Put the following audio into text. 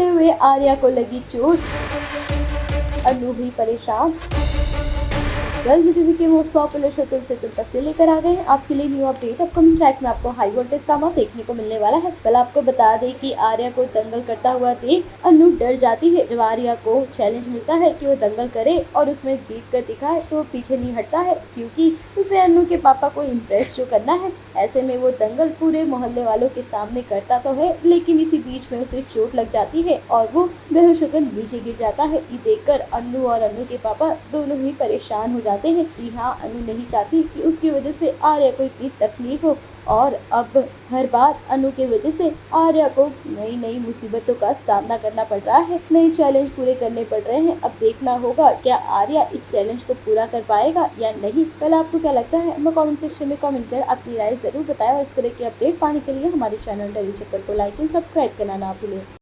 करते हुए आर्या को लगी चोट, अनु हुई परेशान। गर्ल्स टीवी के मोस्ट पॉपुलर शो तुम से तुम तक से लेकर आ गए हैं आपके लिए न्यू अपडेट। अपकमिंग ट्रैक में आपको हाई वोल्टेज ड्रामा देखने को मिलने वाला है। कल आपको बता दें कि आर्या को दंगल करता हुआ देख अनु डर जाती है। जब आर्या को चैलेंज मिलता है कि वो दंगल करे और उसमें जीत कर दिखाए तो वो पीछे नहीं हटता है, क्योंकि उसे अनु के पापा को इम्प्रेस जो करना है। ऐसे में वो दंगल पूरे मोहल्ले वालों के सामने करता तो है, लेकिन इसी बीच में उसे चोट लग जाती है और वो बेहोश होकर नीचे गिर जाता है। ये देखकर अनु और अनु के पापा दोनों ही परेशान हो जाते हैं। जी हाँ, अनु नहीं चाहती कि उसकी वजह से आर्या को इतनी तकलीफ हो, और अब हर बार अनु के वजह से आर्या को नई नई मुसीबतों का सामना करना पड़ रहा है, नए चैलेंज पूरे करने पड़ रहे हैं। अब देखना होगा क्या आर्या इस चैलेंज को पूरा कर पाएगा या नहीं। कल आपको क्या लगता है, हमें कमेंट सेक्शन में कमेंट कर अपनी राय जरूर बताएं और इस तरह की अपडेट पाने के लिए हमारे चैनल डेली चक्कर को लाइक एंड सब्सक्राइब करना ना भूलें।